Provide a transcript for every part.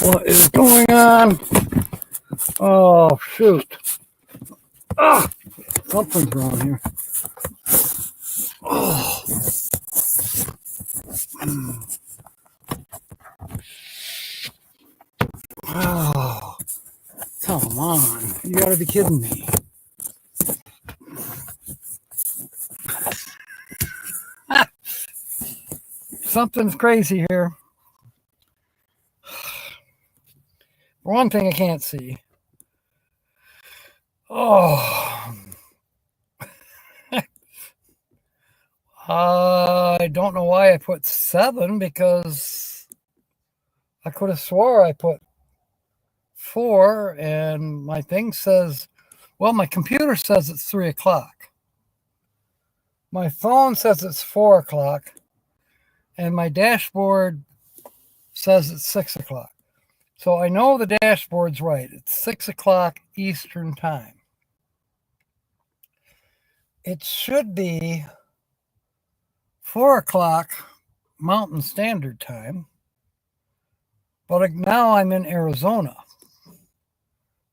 What is going on? Oh, shoot. Ah, something's wrong here. Oh. Oh, come on. You gotta be kidding me. Something's crazy here. For one thing, I can't see. Oh. I don't know why I put 7 because I could have swore I put 4 and my thing says, well, my computer says it's 3 o'clock. My phone says it's 4 o'clock and my dashboard says it's 6 o'clock. So I know the dashboard's right. It's 6 o'clock Eastern time. It should be 4 o'clock Mountain Standard Time, but now I'm in Arizona.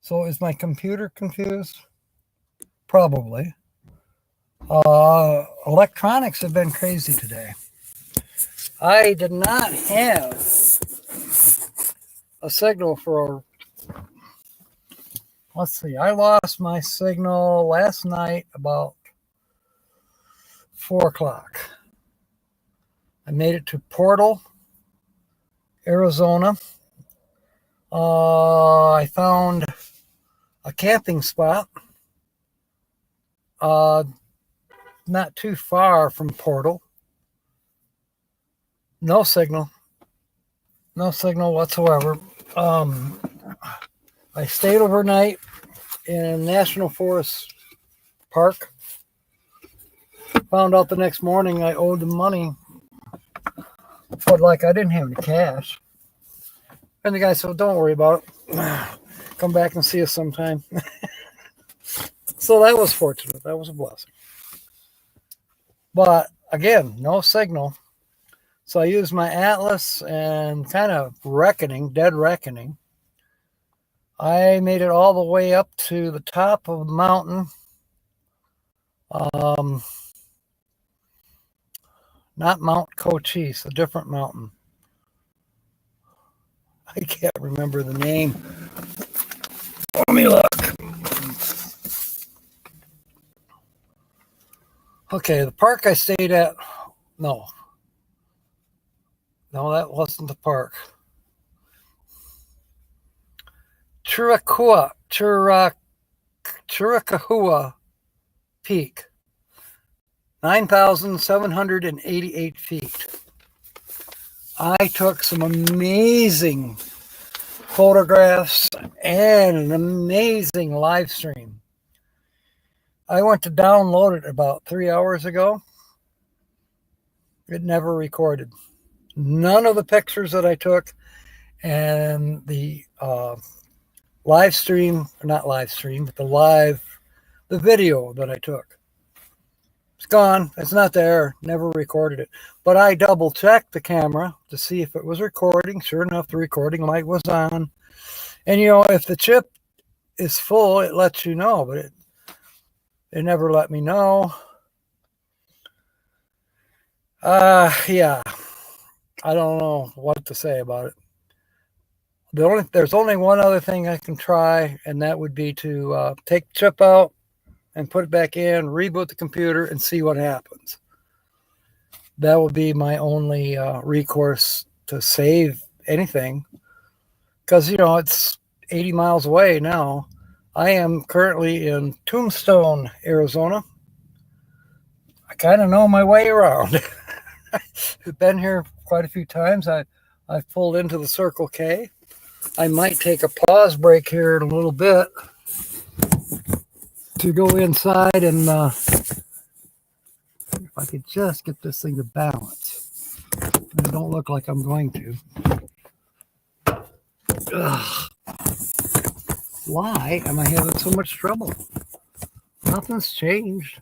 So is my computer confused? Probably. Electronics have been crazy today. I did not have a signal for, let's see, I lost my signal last night about 4 o'clock. I made it to Portal, Arizona. I found a camping spot not too far from Portal. No signal whatsoever. I stayed overnight in National Forest Park. Found out the next morning I owed them money, but I didn't have any cash. And the guy said, don't worry about it. Come back and see us sometime. So that was fortunate. That was a blessing. But again, no signal. So I used my atlas and kind of dead reckoning. I made it all the way up to the top of the mountain. Not Mount Cochise, a different mountain. I can't remember the name. Let me look. Okay, the park I stayed at, no, that wasn't the park. Chiricahua Peak, 9,788 feet. I took some amazing photographs and an amazing live stream. I went to download it about 3 hours ago. It never recorded. None of the pictures that I took and the live stream, not live stream, but the video that I took. It's gone. It's not there. Never recorded it. But I double checked the camera to see if it was recording. Sure enough, the recording light was on. And if the chip is full, it lets you know, but it never let me know. Yeah. I don't know what to say about it. There's only one other thing I can try, and that would be to take the chip out and put it back in, reboot the computer, and see what happens. That would be my only recourse to save anything. Because, it's 80 miles away now. I am currently in Tombstone, Arizona. I kind of know my way around. I've been here quite a few times. I've pulled into the Circle K. I might take a pause break here in a little bit to go inside and if I could just get this thing to balance. It don't look like I'm going to. Ugh. Why am I having so much trouble? Nothing's changed.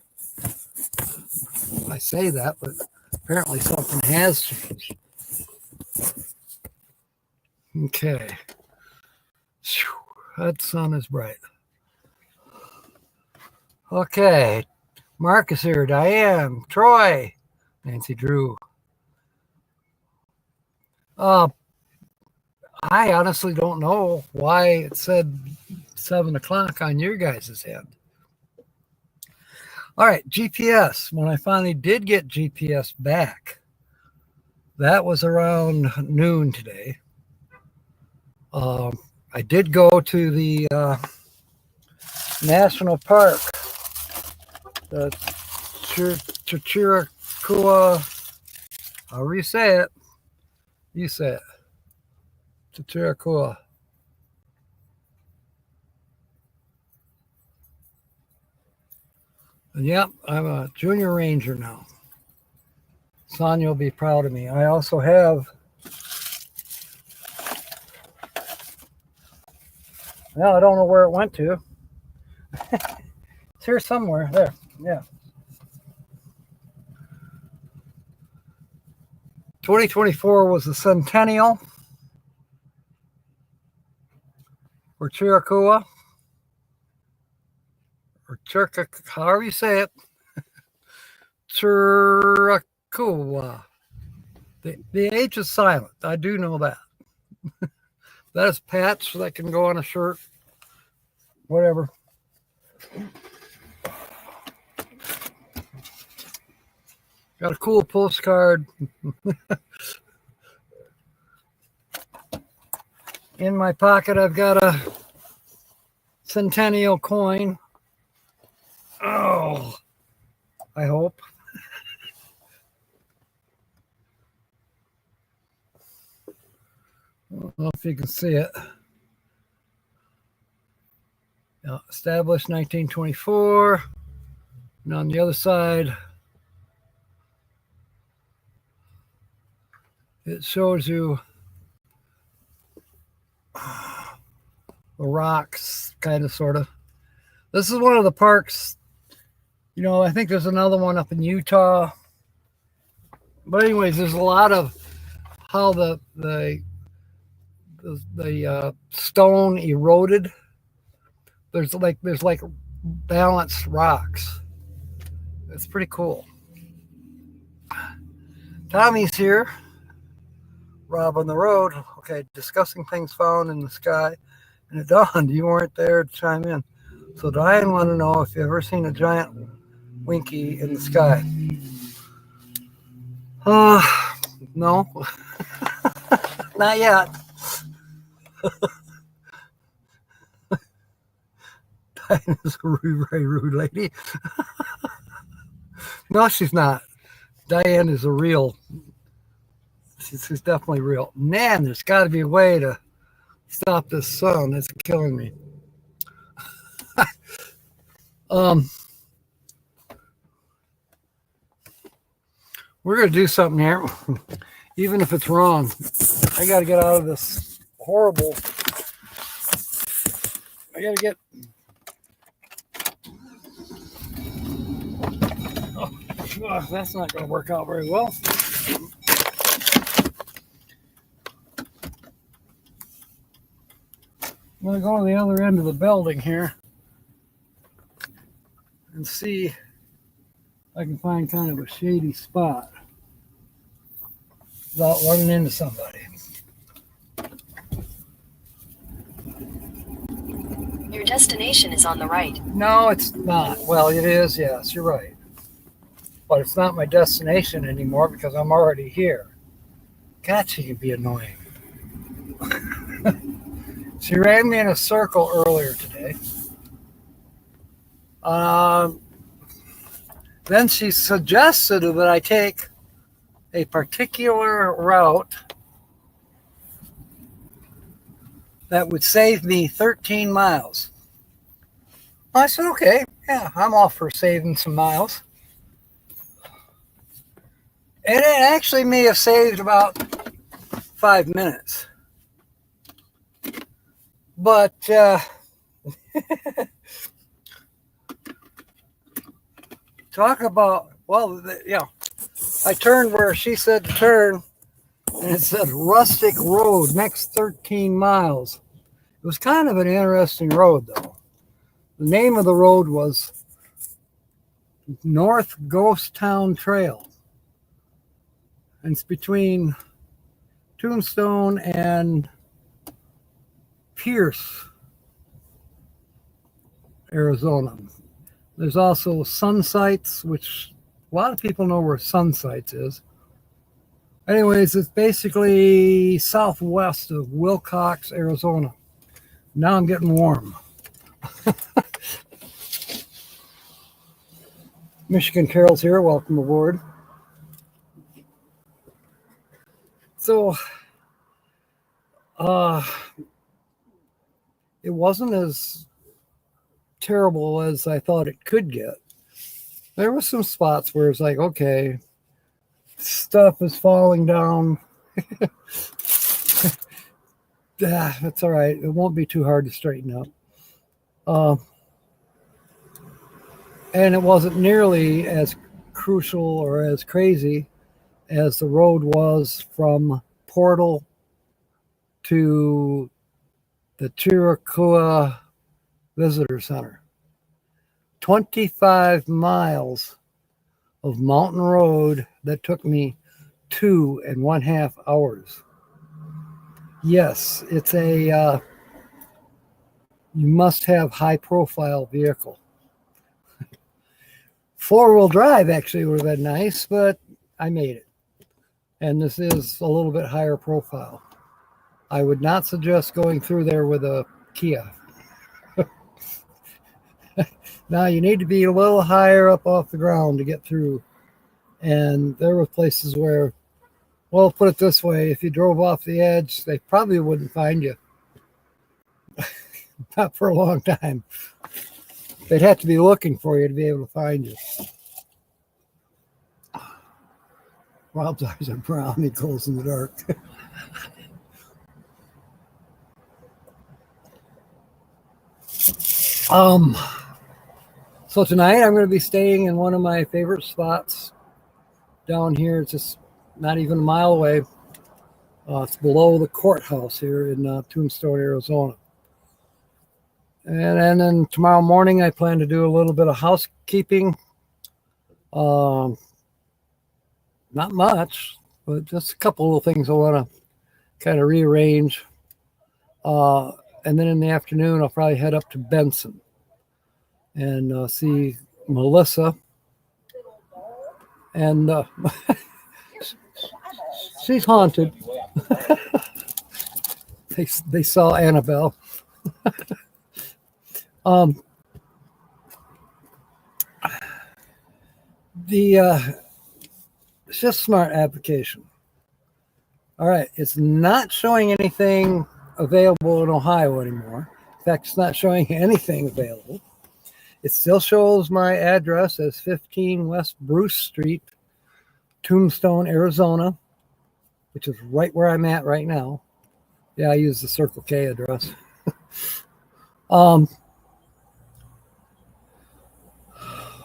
I say that, but apparently something has changed. Okay. Whew, that sun is bright. Okay. Mark is here. Diane, Troy, Nancy Drew. I honestly don't know why it said 7 o'clock on your guys' end. All right, GPS. When I finally did get GPS back, that was around noon today. I did go to the national park, the Chiricahua, however you say it. You say it. Chiricahua. And yep, I'm a junior ranger now. Sonia will be proud of me. I also have, well, I don't know where it went to. It's here somewhere. There. Yeah. 2024 was the centennial for Chiricahua, or Chiricahua, however you say it. Chiricahua. The H is silent. I do know that. That is patch that can go on a shirt. Whatever. Got a cool postcard. In my pocket, I've got a centennial coin. Oh, I hope. I don't know if you can see it. Established 1924. And on the other side, it shows you the rocks, kind of, sort of. This is one of the parks. You know, I think there's another one up in Utah. But anyways, there's a lot of how the stone eroded. There's like balanced rocks. It's pretty cool. Tommy's here. Rob on the road. Okay, discussing things found in the sky. And it dawned you weren't there to chime in. So Diane wanted to know if you ever seen a giant Winky in the sky. No. Not yet. Diane is a very rude lady. No, she's not. Diane is a real. She's definitely real. Man, there's got to be a way to stop this sun. It's killing me. We're going to do something here, even if it's wrong. I got to get out of this horrible. I got to get. Oh, that's not going to work out very well. I'm going to go to the other end of the building here and see if I can find kind of a shady spot without running into somebody. Your destination is on the right. No, it's not. Well, it is, yes, you're right. But it's not my destination anymore because I'm already here. God, she can be annoying. She ran me in a circle earlier today. Then she suggested that I take a particular route that would save me 13 miles. I said, okay, yeah, I'm all for saving some miles. And it actually may have saved about 5 minutes. But talk about, well, yeah, I turned where she said to turn, And it said rustic road, next 13 miles. It was kind of an interesting road, though. The name of the road was North Ghost Town Trail. And it's between Tombstone and Pierce, Arizona. There's also Sunsights, which a lot of people know where Sunsights is. Anyways, it's basically southwest of Wilcox, Arizona. Now I'm getting warm. Michigan Carol's here. Welcome aboard. So, it wasn't as terrible as I thought it could get. There were some spots where it's like, okay, stuff is falling down. That's all right. It won't be too hard to straighten up. And it wasn't nearly as crucial or as crazy as the road was from Portal to the Chiricahua Visitor Center. 25 miles of mountain road that took me 2.5 hours. Yes, it's a you must have high profile vehicle. 4-wheel drive actually would have been nice, but I made it. And this is a little bit higher profile. I would not suggest going through there with a Kia. Now you need to be a little higher up off the ground to get through. And there were places where, well, put it this way, if you drove off the edge, they probably wouldn't find you. Not for a long time. They'd have to be looking for you to be able to find you. Rob's eyes are brown. He glows in the dark. So tonight I'm going to be staying in one of my favorite spots down here. It's just not even a mile away. It's below the courthouse here in Tombstone, Arizona. And then tomorrow morning I plan to do a little bit of housekeeping. Not much, but just a couple of things I want to kind of rearrange. And then in the afternoon, I'll probably head up to Benson and see Melissa. And she's haunted. They saw Annabelle. The Shift Smart application. All right, it's not showing anything available in Ohio anymore. In fact, it's not showing anything available. It still shows my address as 15 West Bruce Street, Tombstone, Arizona, which is right where I'm at right now. Yeah, I use the Circle K address.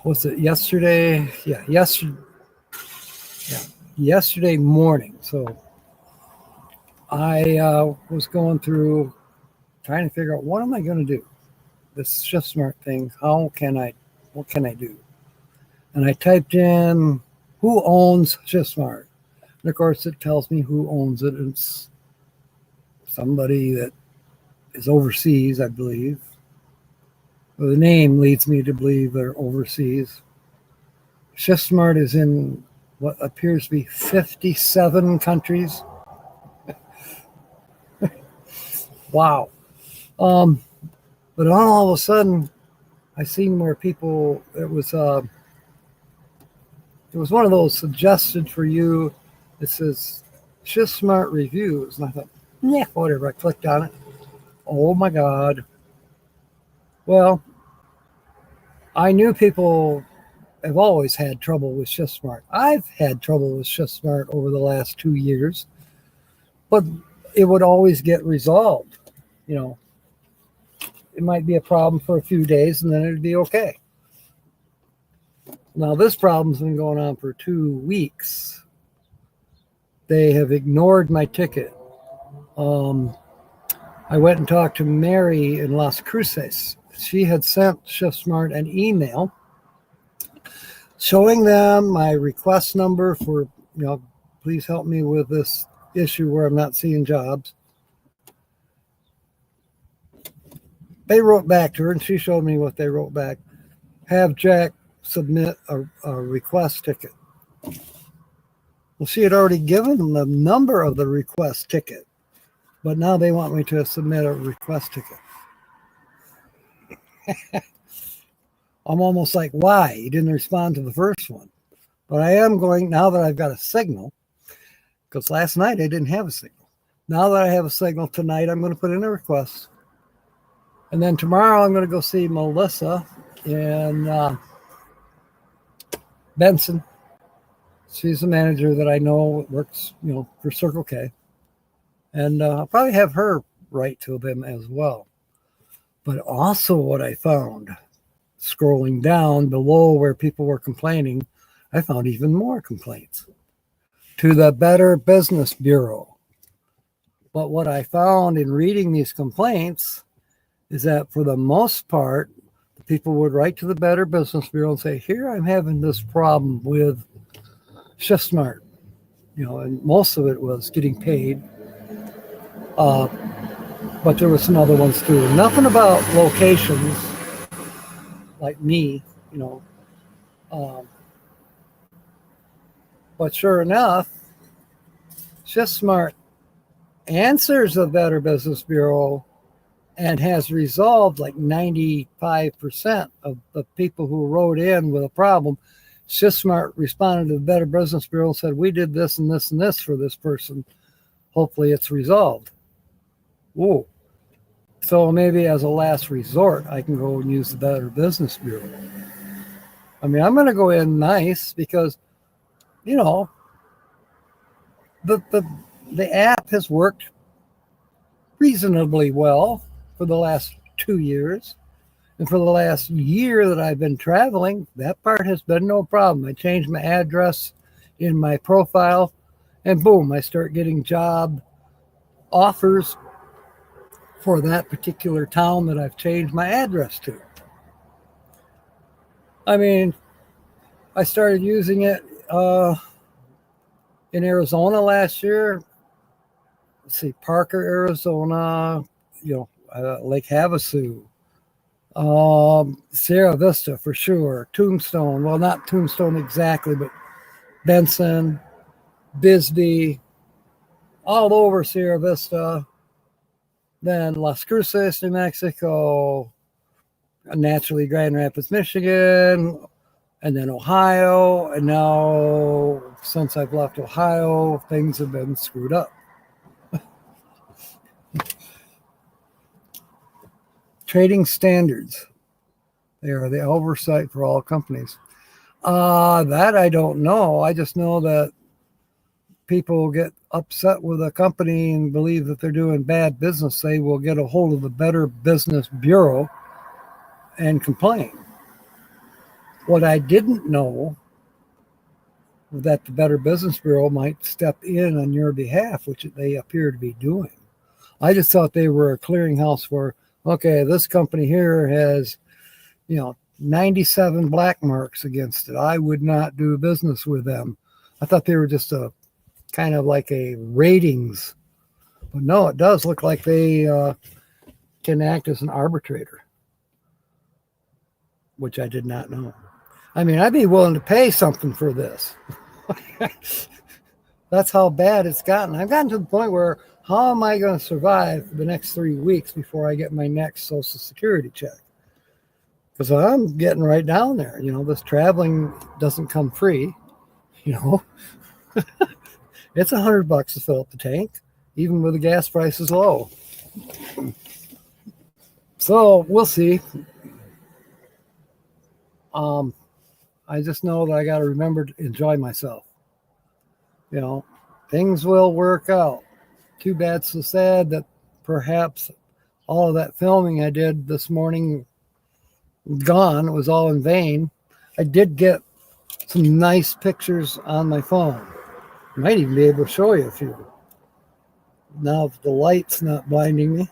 Was it yesterday? Yeah, yesterday morning. So I was going through trying to figure out what am I going to do? This Shift Smart thing. What can I do? And I typed in who owns Shift Smart. And of course it tells me who owns it. It's somebody that is overseas, I believe. Well, the name leads me to believe they're overseas. Shift Smart is in what appears to be 57 countries. Wow. But all of a sudden, I seen where people, it was one of those suggested for you. It says Shift Smart reviews. And I thought, yeah, whatever. I clicked on it. Oh my God. Well, I knew people have always had trouble with Shift Smart. I've had trouble with Shift Smart over the last 2 years, but it would always get resolved. You know, it might be a problem for a few days and then it'd be okay. Now this problem's been going on for 2 weeks. They have ignored my ticket. Um, I went and talked to Mary in Las Cruces. She had sent ShiftSmart an email showing them my request number for, please help me with this issue where I'm not seeing jobs. They wrote back to her and she showed me what they wrote back. Have Jack submit a request ticket. Well, she had already given them the number of the request ticket, but now they want me to submit a request ticket. I'm almost like, why? You didn't respond to the first one. But I am going, now that I've got a signal, because last night I didn't have a signal. Now that I have a signal tonight, I'm going to put in a request. And then tomorrow I'm going to go see Melissa in Benson. She's a manager that I know works, for Circle K. And I'll probably have her write to them as well. But also what I found, scrolling down below where people were complaining, I found even more complaints to the Better Business Bureau. But what I found in reading these complaints is that for the most part, people would write to the Better Business Bureau and say, here, I'm having this problem with ShiftSmart. And most of it was getting paid. But there were some other ones too. Nothing about locations like me, but sure enough, ShiftSmart answers the Better Business Bureau and has resolved like 95% of the people who wrote in with a problem. ShiftSmart responded to the Better Business Bureau and said, we did this and this and this for this person. Hopefully it's resolved. Whoa. So maybe as a last resort, I can go and use the Better Business Bureau. I mean, I'm going to go in nice because, the app has worked reasonably well for the last 2 years. And for the last year that I've been traveling, that part has been no problem. I changed my address in my profile and boom, I start getting job offers for that particular town that I've changed my address to. I mean, I started using it in Arizona last year. Let's see, Parker, Arizona, Lake Havasu, Sierra Vista for sure, Tombstone. Well, not Tombstone exactly, but Benson, Bisbee, all over Sierra Vista. Then Las Cruces, New Mexico, naturally Grand Rapids, Michigan, and then Ohio. And now, since I've left Ohio, things have been screwed up. Trading standards. They are the oversight for all companies. That I don't know. I just know that people get upset with a company and believe that they're doing bad business. They will get a hold of the Better Business Bureau and complain. What I didn't know was that the Better Business Bureau might step in on your behalf, which they appear to be doing. I just thought they were a clearinghouse for, okay, this company here has, 97 black marks against it. I would not do business with them. I thought they were just a kind of like a ratings. But no, it does look like they can act as an arbitrator, which I did not know. I mean, I'd be willing to pay something for this. That's how bad it's gotten. I've gotten to the point where how am I going to survive for the next 3 weeks before I get my next Social Security check? Because I'm getting right down there. This traveling doesn't come free. It's $100 to fill up the tank, even with the gas prices low. So we'll see. I just know that I got to remember to enjoy myself. Things will work out. Too bad, so sad that perhaps all of that filming I did this morning gone. It was all in vain. I did get some nice pictures on my phone. Might even be able to show you a few. Now if the light's not blinding me.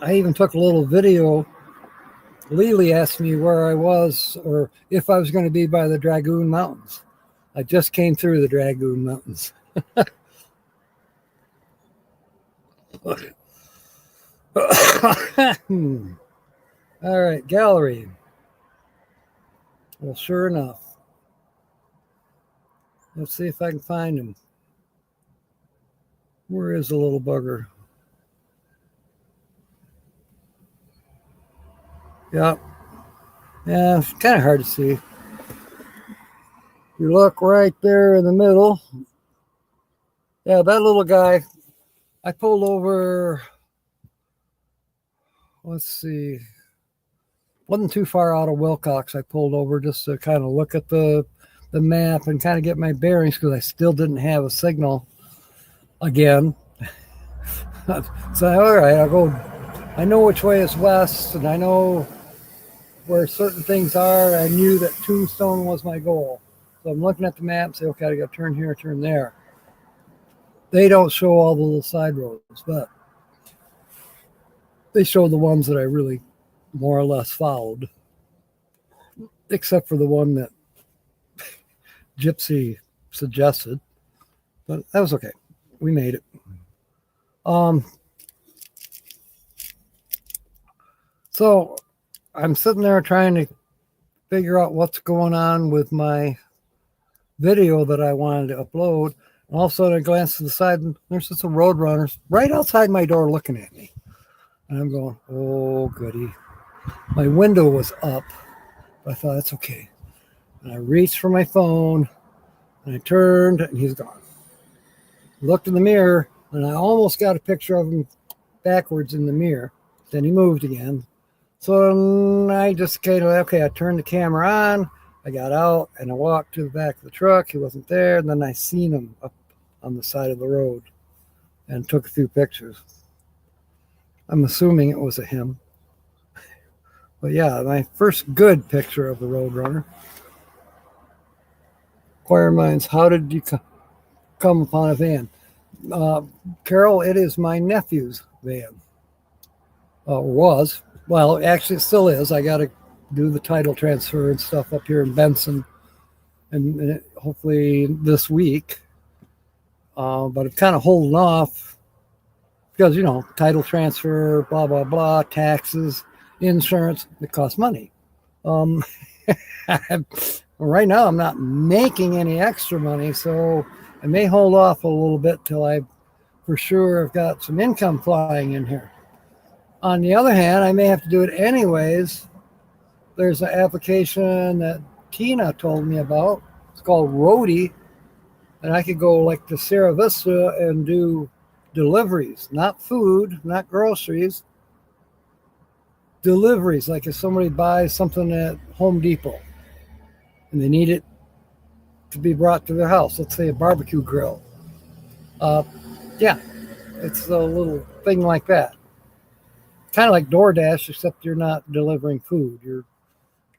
I even took a little video. Lily asked me where I was or if I was going to be by the Dragoon Mountains. I just came through the Dragoon Mountains. All right, gallery. Well, sure enough. Let's see if I can find him. Where is the little bugger? Yep. Yeah, it's kind of hard to see. You look right there in the middle. Yeah, that little guy. I pulled over. Let's see. Wasn't too far out of Wilcox. I pulled over just to kind of look at the map and kind of get my bearings because I still didn't have a signal again. So, all right, I'll go. I know which way is west, and I know where certain things are. I knew that Tombstone was my goal. So I'm looking at the map and say, okay, I got to turn here, turn there. They don't show all the little side roads, but they show the ones that I really more or less followed, except for the one that Gypsy suggested. But that was okay. We made it. So I'm sitting there trying to figure out what's going on with my video that I wanted to upload. And all of a sudden I glance to the side and there's just some road runners right outside my door looking at me. And I'm going, oh, goody. My window was up. I thought, that's okay. And I reached for my phone and I turned and he's gone. Looked in the mirror and I almost got a picture of him backwards in the mirror. Then he moved again. So I just kind of, okay, I turned the camera on. I got out and I walked to the back of the truck. He wasn't there. And then I seen him up on the side of the road and took a few pictures. I'm assuming it was a him. But yeah, my first good picture of the Roadrunner. Choir Minds, how did you come upon a van? Carol, it is my nephew's van. Was. Well, actually, it still is. I got to do the title transfer and stuff up here in Benson, and hopefully this week. But I'm kind of holding off because, you know, title transfer, blah, blah, blah, taxes, insurance, it costs money. Right now, I'm not making any extra money, so I may hold off a little bit till I, for sure, have got some income flying in here. On the other hand, I may have to do it anyways. There's an application that Tina told me about. It's called Roadie. And I could go like to Sierra Vista and do deliveries, not food, not groceries. Deliveries, like if somebody buys something at Home Depot and they need it to be brought to their house, let's say a barbecue grill. Yeah, it's a little thing like that. Kind of like DoorDash, except you're not delivering food. You're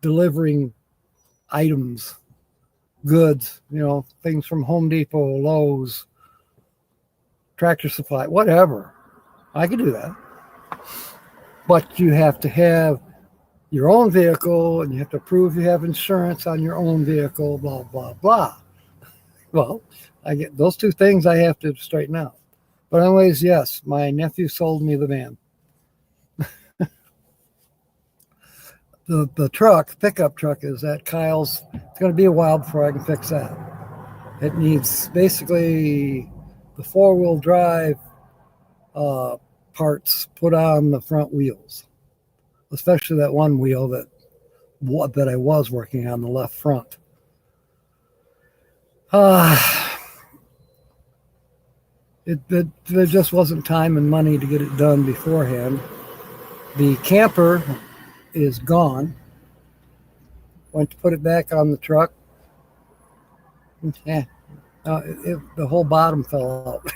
delivering items, goods, you know, things from Home Depot, Lowe's, Tractor Supply, whatever. I could do that. But you have to have your own vehicle and you have to prove you have insurance on your own vehicle, blah, blah, blah. Well, I get those two things I have to straighten out. But anyways, yes, my nephew sold me the van. The truck, pickup truck, is at Kyle's. It's going to be a while before I can fix that. It needs basically the four-wheel drive parts put on the front wheels, especially that one wheel that I was working on, the left front. There just wasn't time and money to get it done beforehand. The camper is gone. Went to put it back on the truck. Yeah, the whole bottom fell out.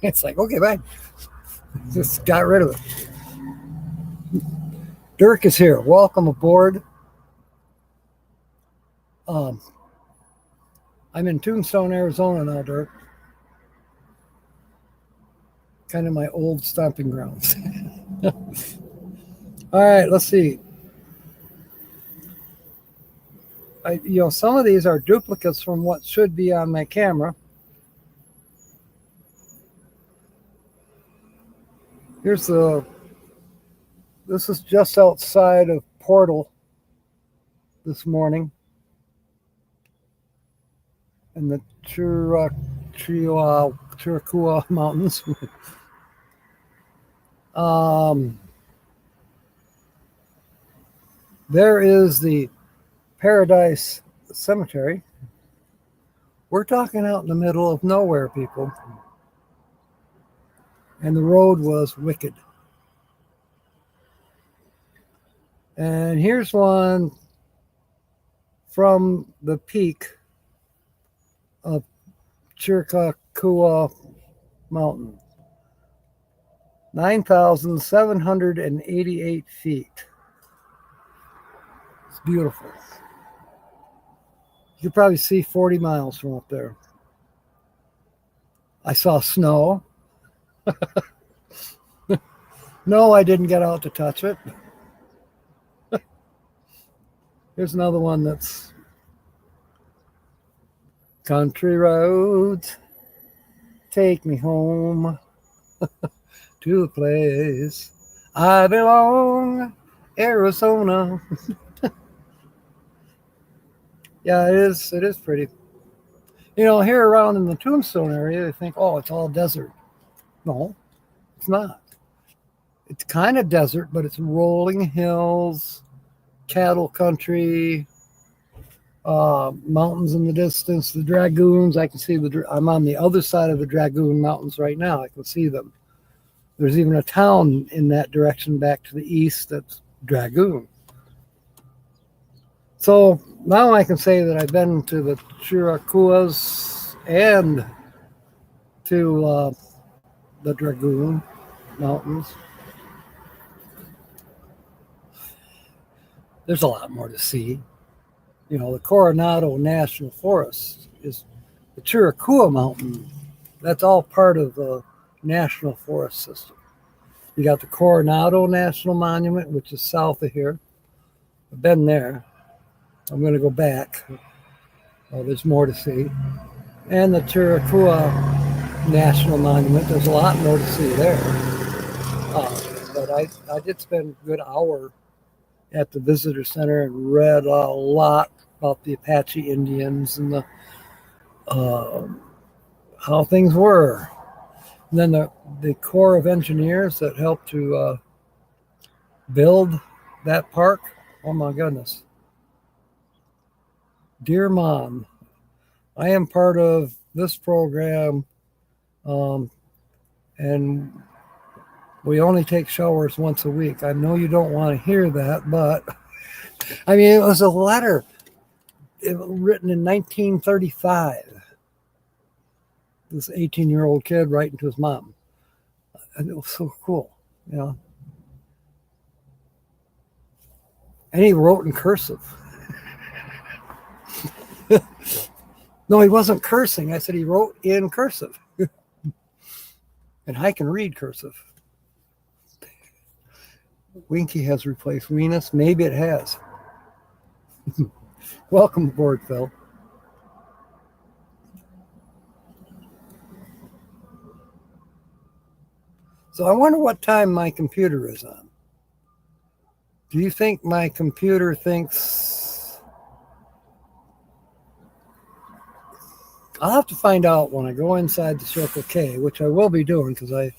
It's like, okay, bye. Just got rid of it. Dirk is here. Welcome aboard. I'm in Tombstone, Arizona now, Dirk. Kind of my old stomping grounds. All right, let's see. Some of these are duplicates from what should be on my camera. This is just outside of Portal this morning in the Chiricahua Mountains. There is the Paradise Cemetery. We're talking out in the middle of nowhere, people. And the road was wicked. And here's one from the peak of Chiricahua Mountain. 9,788 feet. It's beautiful. You could probably see 40 miles from up there. I saw snow. No, I didn't get out to touch it. Here's another one that's country roads, take me home to the place I belong, Arizona. Yeah, it is pretty. Here around in the Tombstone area, they think, oh, it's all desert. No, it's not. It's kind of desert, but it's rolling hills, cattle country, mountains in the distance, the Dragoons. I can see I'm on the other side of the Dragoon Mountains right now. I can see them. There's even a town in that direction back to the east that's Dragoon. So now I can say that I've been to the Chiricahuas and to the Dragoon Mountains. There's a lot more to see. The Coronado National Forest is the Chiricahua Mountain. That's all part of the National Forest System. You got the Coronado National Monument, which is south of here. I've been there. I'm going to go back. Oh, there's more to see. And the Chiricahua National Monument. There's a lot more to see there. But I did spend a good hour at the visitor center and read a lot about the Apache Indians and the how things were. And then the Corps of Engineers that helped to build that park. Oh my goodness. Dear Mom, I am part of this program, and we only take showers once a week. I know you don't want to hear that, but it was a letter written in 1935. This 18-year-old kid writing to his mom. And it was so cool, And he wrote in cursive. No, he wasn't cursing. I said he wrote in cursive. And I can read cursive. Winky has replaced Venus. Maybe it has. Welcome aboard, Phil. So I wonder what time my computer is on. Do you think my computer thinks... I'll have to find out when I go inside the Circle K, which I will be doing because I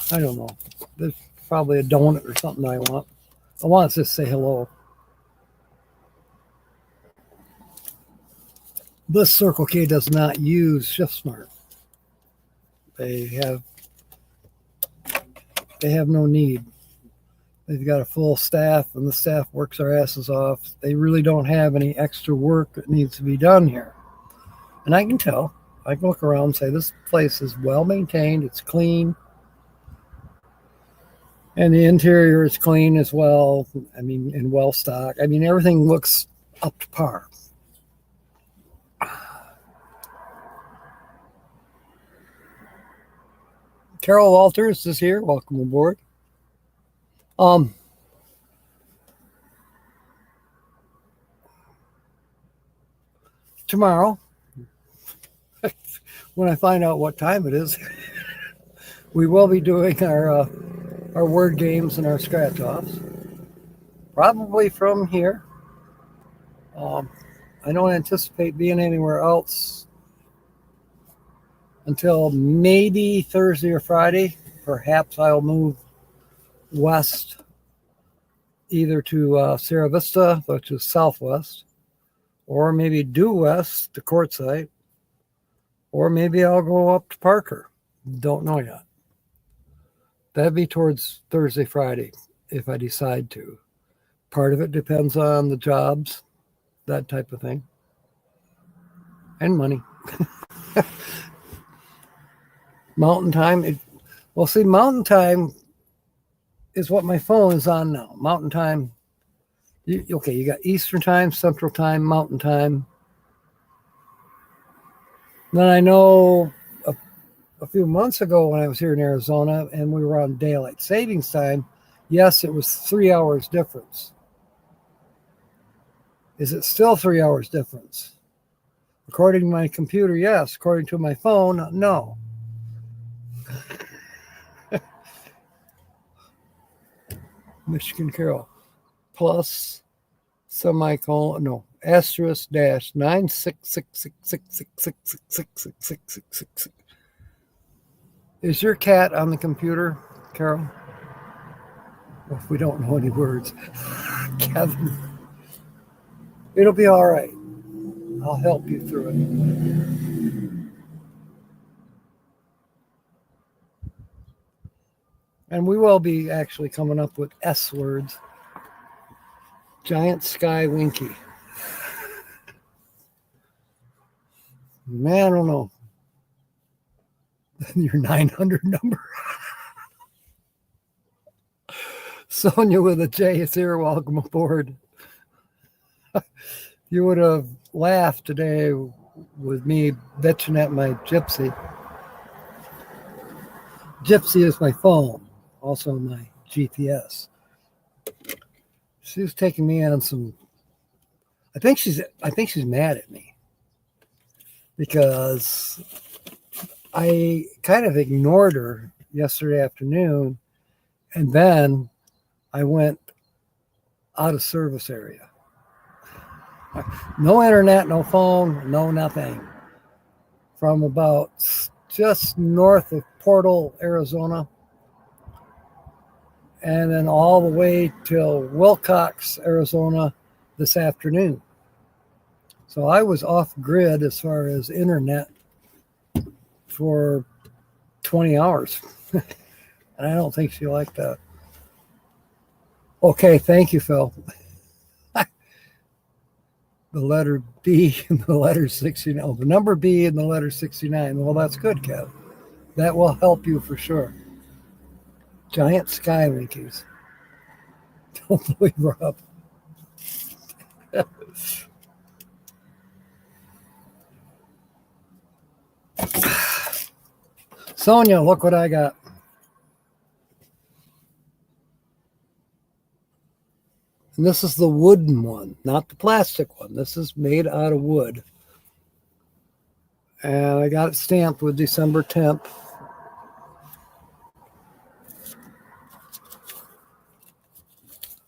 don't know. There's probably a donut or something I want. I want to just say hello. This Circle K does not use ShiftSmart. They have no need. They've got a full staff, and the staff works their asses off. They really don't have any extra work that needs to be done here. And I can tell. I can look around and say, this place is well maintained. It's clean. And the interior is clean as well. And well stocked. Everything looks up to par. Carol Walters is here. Welcome aboard. Tomorrow, when I find out what time it is, we will be doing our word games and our scratch offs. Probably from here. I don't anticipate being anywhere else until maybe Thursday or Friday. Perhaps I'll move west, either to Sierra Vista, which is southwest, or maybe due west to Quartzsite, or maybe I'll go up to Parker. Don't know yet. That'd be towards Thursday, Friday, if I decide to. Part of it depends on the jobs, that type of thing, and money. Mountain time. Mountain time is what my phone is on now. Mountain time. You got Eastern time, Central time, Mountain time. Then I know a few months ago when I was here in Arizona and we were on daylight savings time, yes, it was 3 hours difference. Is it still 3 hours difference? According to my computer, yes. According to my phone, no. Michigan Carol. Plus semicolon, no, asterisk dash 9666666666666. Is your cat on the computer, Carol? Well, if we don't know any words. Kevin. It'll be all right. I'll help you through it. And we will be actually coming up with S words. Giant Sky Winky. Man, I don't know. Your 900 number. Sonia with a J is here. Welcome aboard. You would have laughed today with me bitching at my Gypsy. Gypsy is my phone, also my GPS. She was taking me on some. I think she's mad at me because I kind of ignored her yesterday afternoon, and then I went out of service area. No internet, no phone, no nothing. From about just north of Portal, Arizona, and then all the way till Wilcox, Arizona this afternoon. So I was off grid as far as internet for 20 hours. And I don't think she liked that. Okay, thank you, Phil. The letter B and the letter 69. Oh, the number B and the letter 69. Well, that's good, Kev. That will help you for sure. Giant sky winkies. Don't believe her up. Sonia, look what I got. And this is the wooden one, not the plastic one. This is made out of wood. And I got it stamped with December 10th.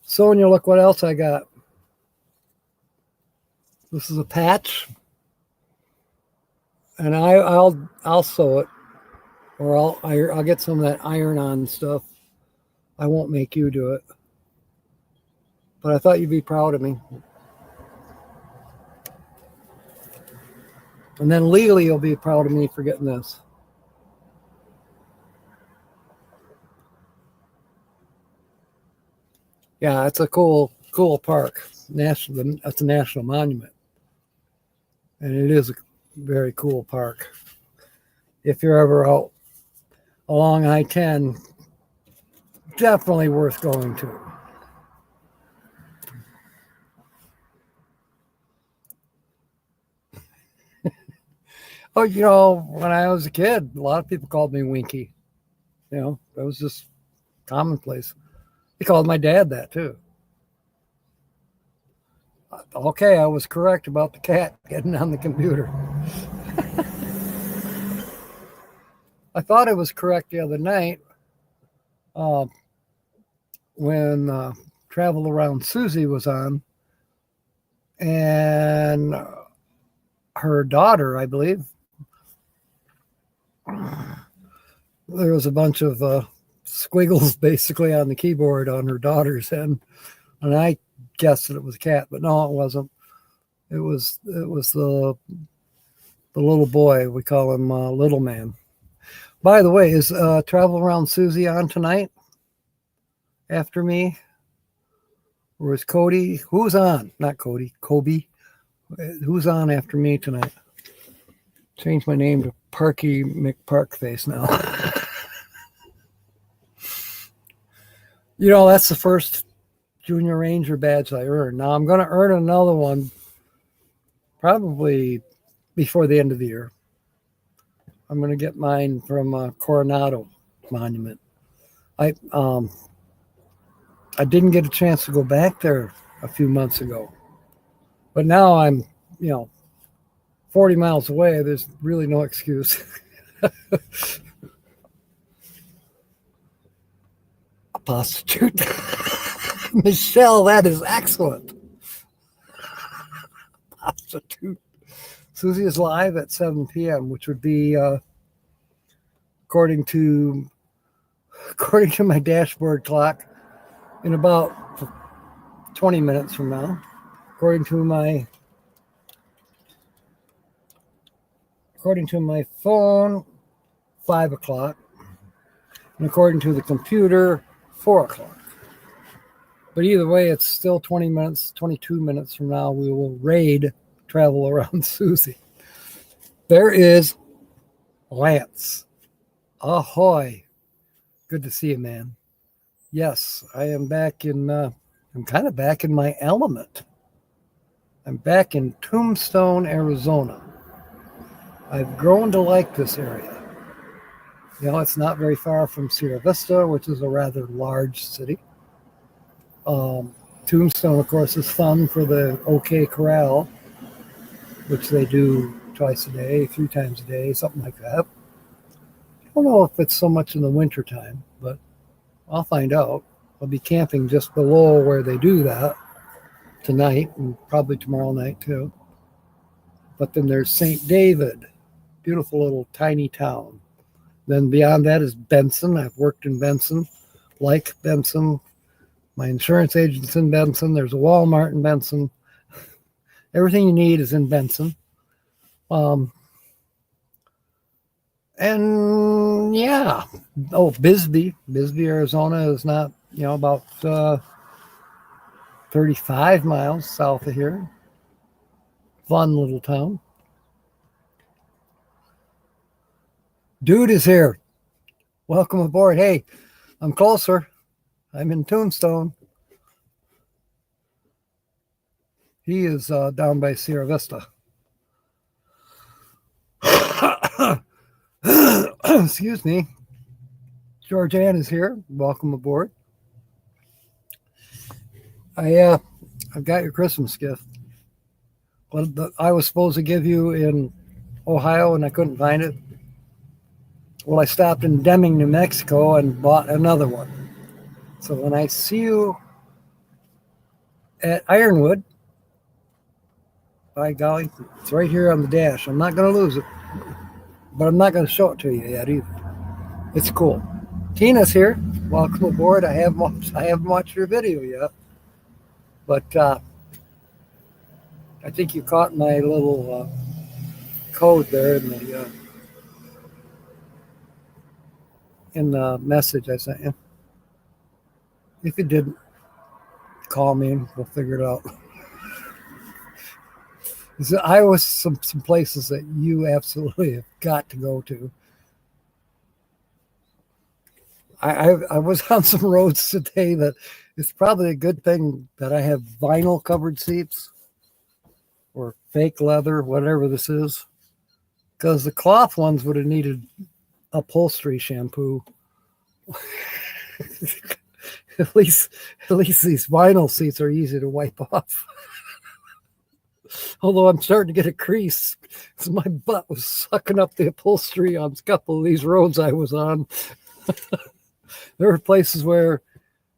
Sonia, look what else I got. This is a patch. And I'll sew it. Or I'll get some of that iron-on stuff. I won't make you do it. But I thought you'd be proud of me. And then legally you'll be proud of me for getting this. Yeah, it's a cool park. That's a national monument. And it is a very cool park. If you're ever out along I-10, definitely worth going to. Oh, when I was a kid, a lot of people called me Winky. That was just commonplace. They called my dad that too. Okay, I was correct about the cat getting on the computer. I thought I was correct the other night uh, when Travel Around Susie was on, and her daughter, I believe, there was a bunch of squiggles basically on the keyboard on her daughter's end, and I guessed that it was a cat, but no, it wasn't. It was the little boy. We call him Little Man. By the way, is Travel Around Susie on tonight after me? Or is Cody? Who's on? Not Cody. Kobe. Who's on after me tonight? Change my name to Parky McParkface now. That's the first Junior Ranger badge I earned. Now I'm going to earn another one probably before the end of the year. I'm going to get mine from Coronado Monument. I didn't get a chance to go back there a few months ago, but now I'm 40 miles away. There's really no excuse. A prostitute. Michelle, that is excellent. Prostitute. Susie is live at 7 p.m., which would be, according to my dashboard clock, in about 20 minutes from now. According to my phone, 5 o'clock. And according to the computer, 4 o'clock. But either way, it's still 20 minutes, 22 minutes from now, we will raid Travel Around Susie. There is Lance. Ahoy. Good to see you, man. Yes, I am back I'm kind of back in my element. I'm back in Tombstone, Arizona. I've grown to like this area. It's not very far from Sierra Vista, which is a rather large city. Tombstone, of course, is fun for the OK Corral, which they do twice a day, 3 times a day, something like that. I don't know if it's so much in the wintertime, but I'll find out. I'll be camping just below where they do that tonight and probably tomorrow night too. But then there's St. David, beautiful little tiny town. Then beyond that is Benson. I've worked in Benson, like Benson. My insurance agent's in Benson. There's a Walmart in Benson. Everything you need is in Benson. And yeah. Oh, Bisbee, Arizona is not, about 35 miles south of here. Fun little town. Dude is here. Welcome aboard. Hey, I'm closer. I'm in Tombstone. He is down by Sierra Vista. Excuse me. Georgianne is here. Welcome aboard. I've got your Christmas gift. What I was supposed to give you in Ohio and I couldn't find it. Well, I stopped in Deming, New Mexico and bought another one. So when I see you at Ironwood, by golly, it's right here on the dash. I'm not going to lose it, but I'm not going to show it to you yet either. It's cool. Tina's here. Welcome aboard. I haven't watched your video yet, but I think you caught my little code there in the message I sent you. If you didn't, call me and we'll figure it out. I was some places that you absolutely have got to go to. I was on some roads today that it's probably a good thing that I have vinyl covered seats or fake leather, whatever this is, because the cloth ones would have needed upholstery shampoo At least these vinyl seats are easy to wipe off. Although I'm starting to get a crease because my butt was sucking up the upholstery on a couple of these roads I was on. There were places where,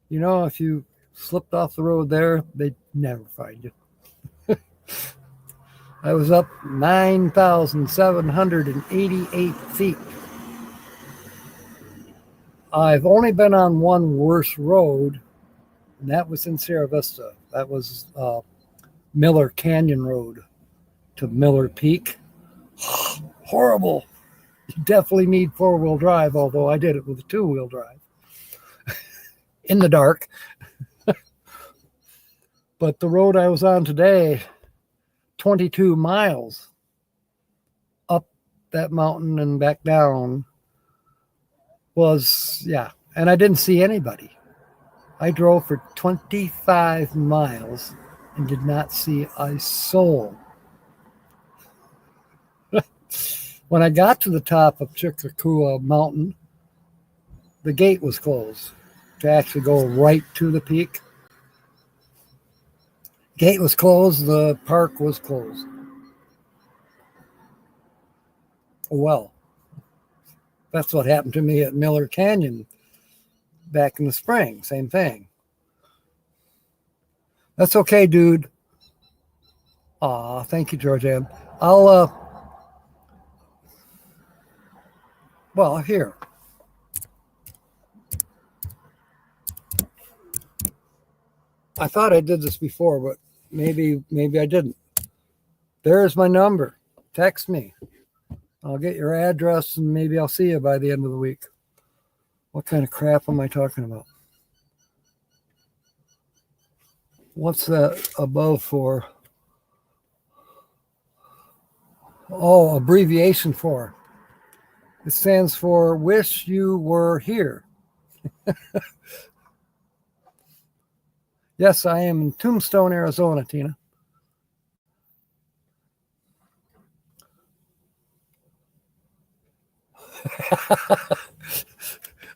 if you slipped off the road there, they'd never find you. I was up 9,788 feet. I've only been on one worse road, and that was in Sierra Vista. That was Miller Canyon Road to Miller Peak. Horrible. You definitely need four-wheel drive, although I did it with a two-wheel drive in the dark. But the road I was on today, 22 miles up that mountain and back down, was, and I didn't see anybody. I drove for 25 miles and did not see a soul. When I got to the top of Chickakua Mountain, the gate was closed to actually go right to the peak. Gate was closed, the park was closed. Well, that's what happened to me at Miller Canyon back in the spring. Same thing. That's okay, dude. Aw, thank you, Georgianne. Here. I thought I did this before, but maybe I didn't. There's my number. Text me. I'll get your address and maybe I'll see you by the end of the week. What kind of crap am I talking about? What's that above for? Oh, abbreviation for. It stands for Wish You Were Here. Yes, I am in Tombstone, Arizona, Tina.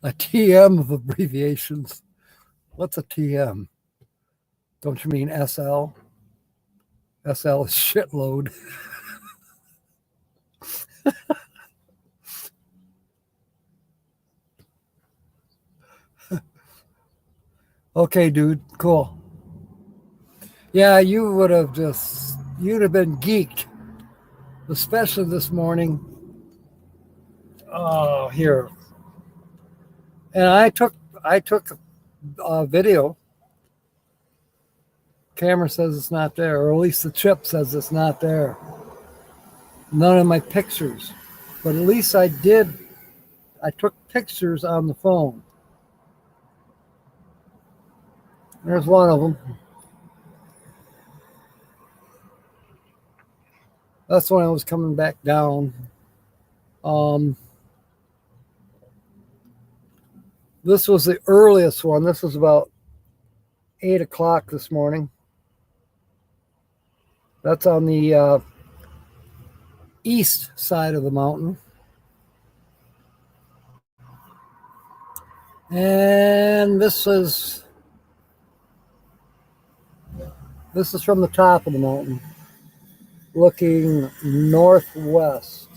A TM of abbreviations. What's a TM? Don't you mean SL? SL is shitload. Okay, dude. Cool. Yeah, you'd have been geeked. Especially this morning. Oh, here. And I took a video. Camera says it's not there, or at least the chip says it's not there. None of my pictures. But at least I took pictures on the phone. There's one of them. That's when I was coming back down. This was the earliest one. This was about 8 o'clock this morning. That's on the east side of the mountain. And this is from the top of the mountain, looking northwest.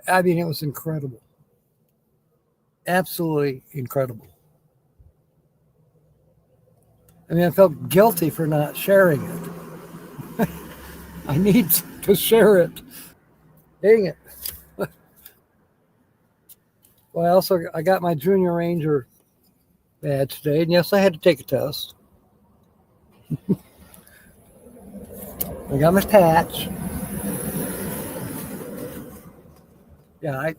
I mean, it was incredible. Absolutely incredible. I mean, I felt guilty for not sharing it. I need to share it. Dang it. Well, I got my Junior Ranger badge today, and yes, I had to take a test. I got my patch. Yeah,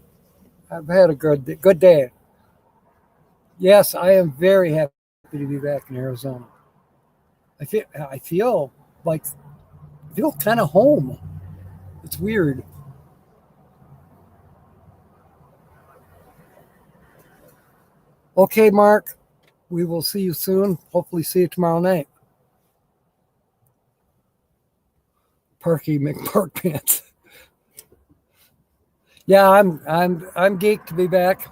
I've had a good day. Yes, I am very happy to be back in Arizona. I feel kind of home. It's weird. Okay, Mark, we will see you soon. Hopefully see you tomorrow night. Parky McPark Pants. Yeah, I'm geeked to be back.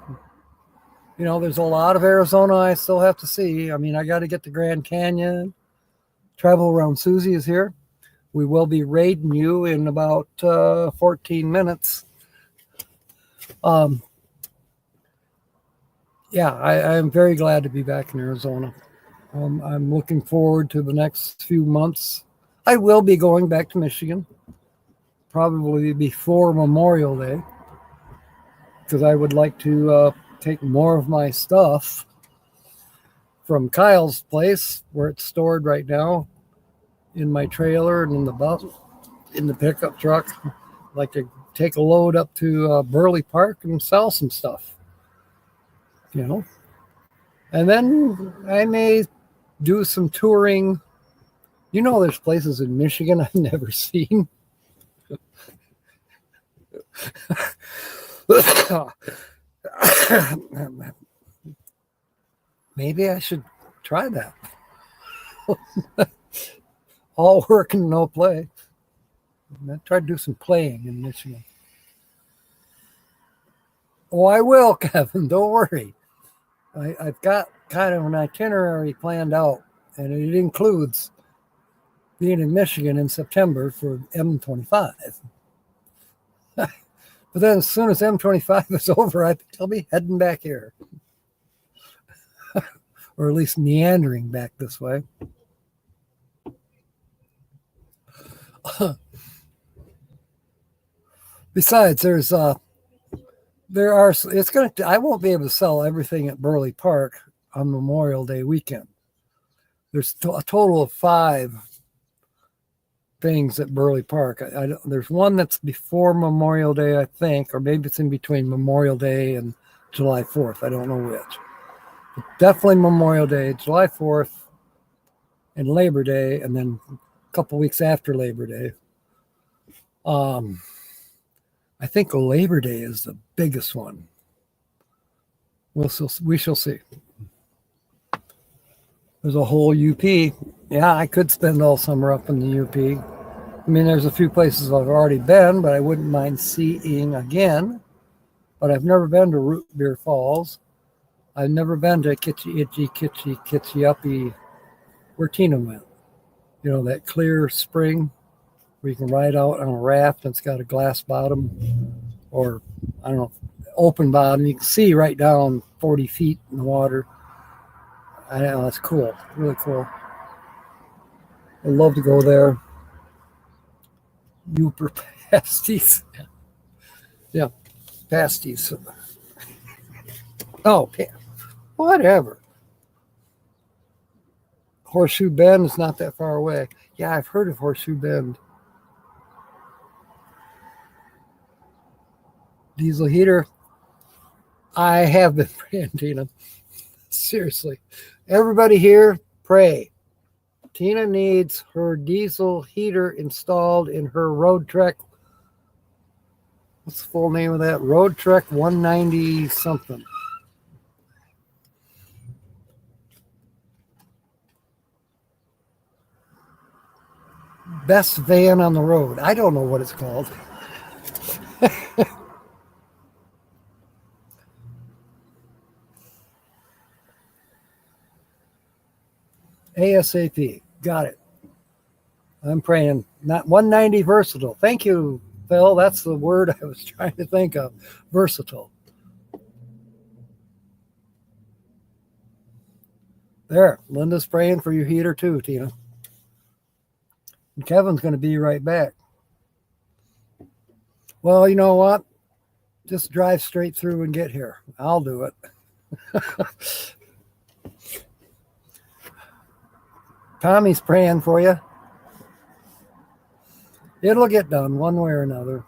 You know, there's a lot of Arizona I still have to see. I mean, I got to get to Grand Canyon. Travel Around Susie is here. We will be raiding you in about 14 minutes. Um, yeah, I'm very glad to be back in Arizona. I'm looking forward to the next few months. I will be going back to Michigan, probably before Memorial Day, because I would like to take more of my stuff from Kyle's place, where it's stored right now, in my trailer and in the bus, in the pickup truck. I'd like to take a load up to Burley Park and sell some stuff, you know. And then I may do some touring. You know, there's places in Michigan I've never seen. Maybe I should try that. All work and no play. I try to do some playing in Michigan. Oh, I will, Kevin. Don't worry. I've got kind of an itinerary planned out, and it includes being in Michigan in September for M25. But then as soon as M25 is over, I think I'll be heading back here. Or at least meandering back this way. Besides, I won't be able to sell everything at Burley Park on Memorial Day weekend. There's a total of 5 things at Burley Park. There's one that's before Memorial Day, I think, or maybe it's in between Memorial Day and July 4th. I don't know which. But definitely Memorial Day, July 4th, and Labor Day, and then a couple weeks after Labor Day. I think Labor Day is the biggest one. We shall see. There's a whole UP. Yeah, I could spend all summer up in the UP. I mean, there's a few places I've already been, but I wouldn't mind seeing again. But I've never been to Root Beer Falls. I've never been to Kitchi Uppy, where Tina went. You know, that clear spring where you can ride out on a raft and it's got a glass bottom, or I don't know, open bottom. You can see right down 40 feet in the water. I know, that's cool. Really cool. I'd love to go there. Uper pasties. Yeah, pasties. Oh, whatever. Horseshoe Bend is not that far away. Yeah, I've heard of Horseshoe Bend. Diesel heater. I have been praying, Tina. Seriously. Everybody here, pray. Tina needs her diesel heater installed in her Road Trek. What's the full name of that? Road Trek 190 something. Best van on the road. I don't know what it's called. ASAP. Got it. I'm praying. Not 190 versatile. Thank you, Phil. That's the word I was trying to think of. Versatile. There. Linda's praying for your heater too, Tina. And Kevin's going to be right back. Well, you know what? Just drive straight through and get here. I'll do it. Tommy's praying for you. It'll get done one way or another.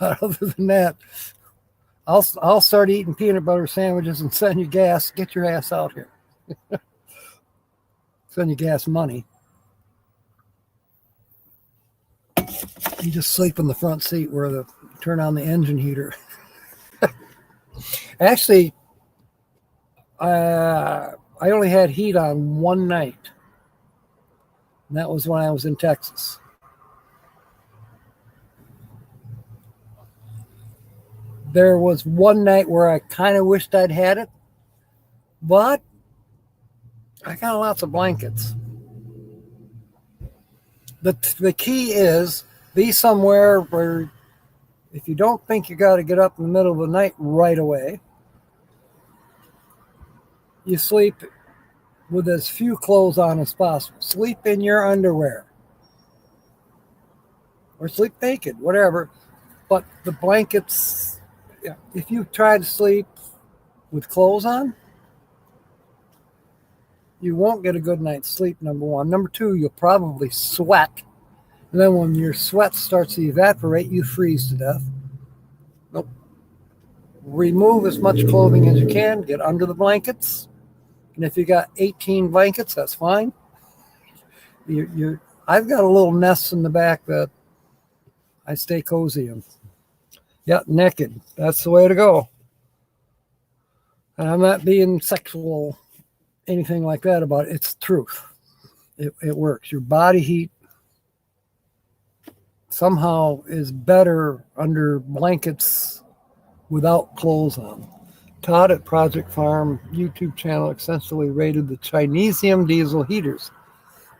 But other than that, I'll start eating peanut butter sandwiches and send you gas. Get your ass out here. Send you gas money. You just sleep in the front seat where turn on the engine heater. Actually, I only had heat on one night. And that was when I was in Texas. There was one night where I kind of wished I'd had it, but I got lots of blankets. The key is be somewhere where if you don't think you got to get up in the middle of the night right away, you sleep with as few clothes on as possible. Sleep in your underwear or sleep naked, whatever. But the blankets, if you try to sleep with clothes on, you won't get a good night's sleep, number one. Number two, you'll probably sweat. And then when your sweat starts to evaporate, you freeze to death. Nope. Remove as much clothing as you can. Get under the blankets. And if you got 18 blankets, that's fine. I've got a little nest in the back that I stay cozy in. Yeah, naked. That's the way to go. And I'm not being sexual, anything like that about it. It's the truth. It works. Your body heat somehow is better under blankets without clothes on. Todd at Project Farm YouTube channel extensively rated the Chinesium diesel heaters.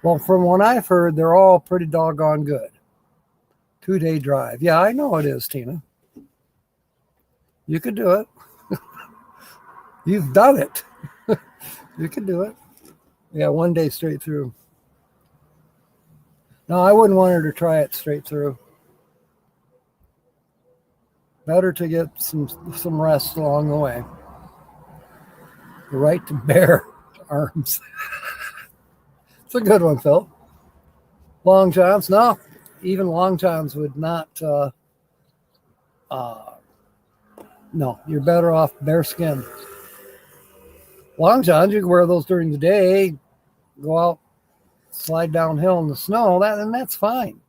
Well, from what I've heard, they're all pretty doggone good. 2-day drive. Yeah, I know it is, Tina. You could do it. You've done it. You could do it. Yeah, 1 day straight through. No, I wouldn't want her to try it straight through. Better to get some rest along the way. The right to bear arms. It's a good one, Phil. Long johns? No, even long johns would not. No, you're better off bare skin. Long johns, you can wear those during the day, go out, slide downhill in the snow, and that's fine.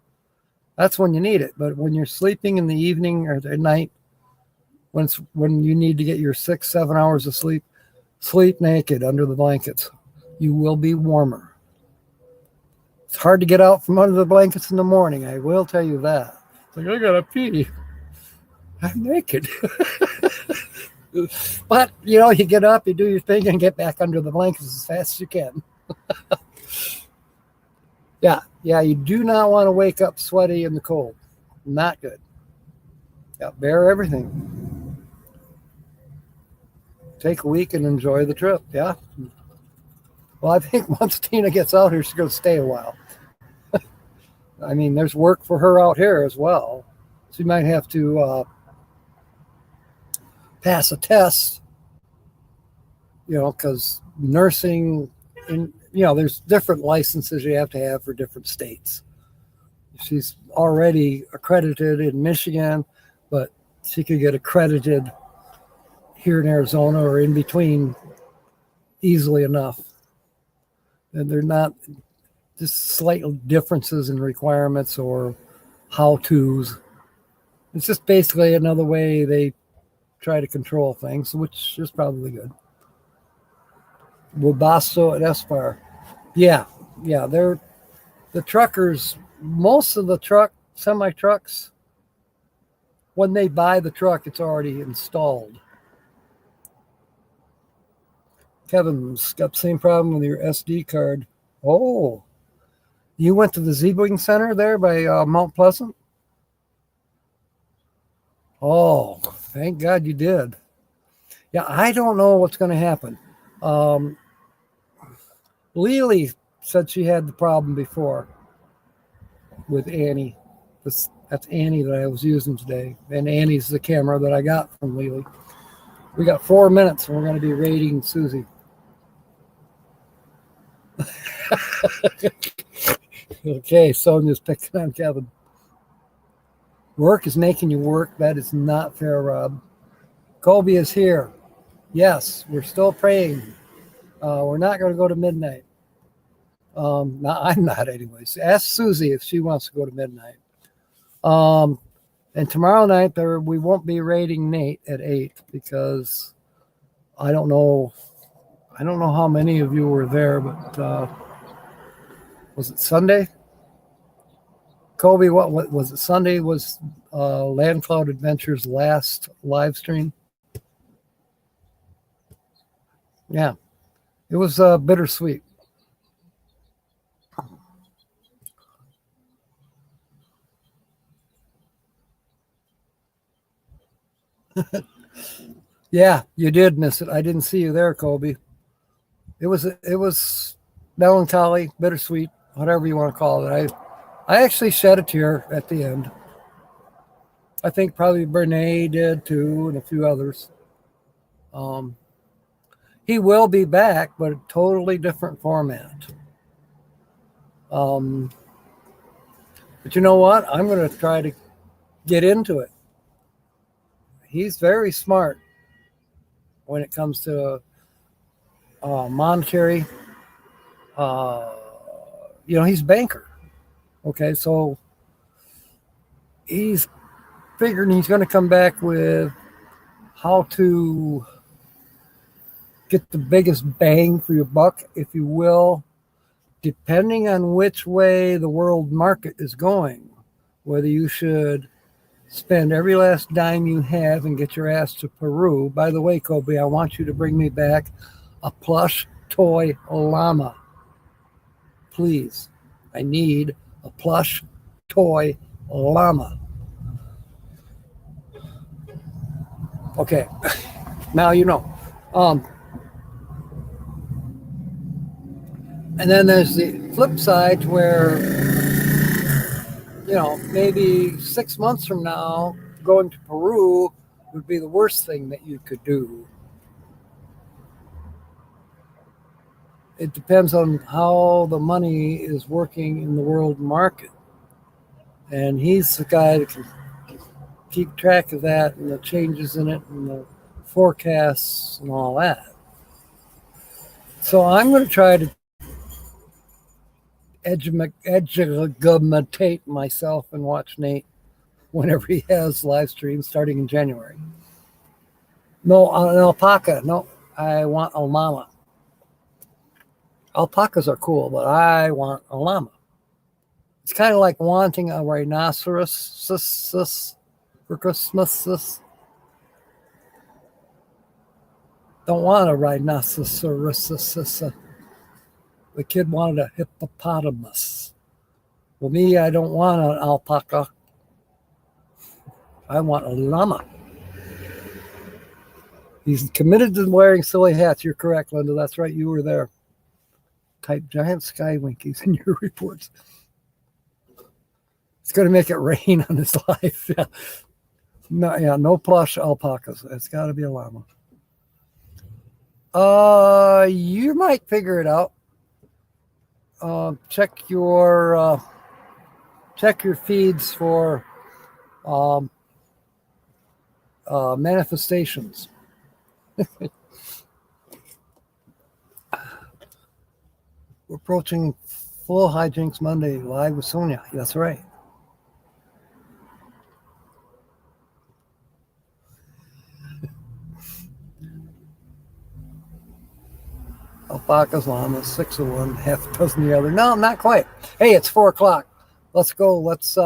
That's when you need it. But when you're sleeping in the evening or at night, when you need to get your 6-7 hours of sleep, sleep naked under the blankets. You will be warmer. It's hard to get out from under the blankets in the morning. I will tell you that. It's like, I gotta pee. I'm naked. But, you get up, you do your thing, and get back under the blankets as fast as you can. Yeah, you do not want to wake up sweaty in the cold. Not good. Yeah, bear everything. Take a week and enjoy the trip, yeah? Well, I think once Tina gets out here, she's going to stay a while. I mean, there's work for her out here as well. She might have to pass a test, because nursing, there's different licenses you have to have for different states. She's already accredited in Michigan, but she could get accredited here in Arizona or in between easily enough. And they're not just slight differences in requirements or how-tos. It's just basically another way they try to control things, which is probably good. Webasto and Espar. Yeah, they're the truckers. Most of the semi-trucks, when they buy the truck, it's already installed. Kevin's got the same problem with your SD card. Oh, you went to the Zebling Center there by Mount Pleasant? Oh, thank God you did. Yeah, I don't know what's going to happen. Lily said she had the problem before with Annie. That's Annie that I was using today. And Annie's the camera that I got from Lily. We got 4 minutes and we're going to be rating Susie. Okay, Sonia's picking on Kevin. Work is making you work. That is not fair, Rob. Colby is here. Yes, we're still praying. We're not going to go to midnight. No, I'm not anyways. Ask Susie if she wants to go to midnight. And tomorrow night we won't be rating Nate at 8 because I don't know how many of you were there, but Was it Sunday? Kobe, what was it? Sunday was Land Cloud Adventures' last live stream. Yeah, it was bittersweet. Yeah, you did miss it. I didn't see you there, Kobe. It was melancholy, bittersweet, whatever you want to call it. I actually shed a tear at the end. I think probably Brene did too, and a few others. Um, he will be back, but a totally different format. Um, but you know what? I'm going to try to get into it. He's very smart when it comes to monetary. Uh, he's a banker. Okay, so he's figuring he's going to come back with how to get the biggest bang for your buck, if you will, depending on which way the world market is going. Whether you should spend every last dime you have and get your ass to Peru. By the way, Kobe, I want you to bring me back a plush toy llama. Please. I need a plush toy llama. Okay. Now you know. And then there's the flip side where, maybe 6 months from now, going to Peru would be the worst thing that you could do. It depends on how the money is working in the world market. And he's the guy that can keep track of that and the changes in it and the forecasts and all that. So I'm going to try to educate myself and watch Nate whenever he has live streams starting in January. No, an alpaca. No, I want a llama. Alpacas are cool, but I want a llama. It's kind of like wanting a rhinoceros for Christmas. Don't want a rhinoceros. The kid wanted a hippopotamus. Well, me, I don't want an alpaca. I want a llama. He's committed to wearing silly hats. You're correct, Linda. That's right. You were there. Type giant sky winkies in your reports. It's going to make it rain on his life. Yeah. No plush alpacas. It's got to be a llama. You might figure it out. Check your feeds for manifestations. We're approaching full hijinks Monday live with Sonia. That's right. Alpacas, llamas, 6 of one, half a dozen the other. No, not quite. Hey, it's 4:00. Let's go. Let's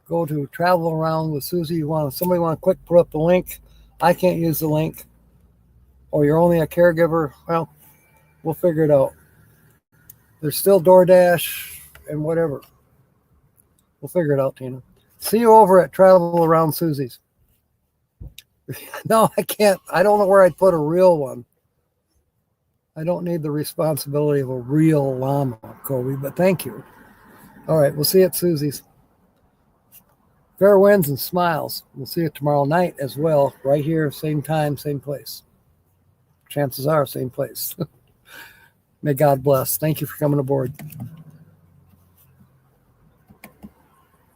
go to Travel Around with Susie. Somebody want to quick put up the link? I can't use the link. Or you're only a caregiver. Well, we'll figure it out. There's still DoorDash and whatever. We'll figure it out, Tina. See you over at Travel Around Susie's. No, I can't. I don't know where I'd put a real one. I don't need the responsibility of a real llama, Kobe, but thank you. All right, we'll see you at Susie's. Fair winds and smiles. We'll see you tomorrow night as well, right here, same time, same place. Chances are, same place. May God bless. Thank you for coming aboard.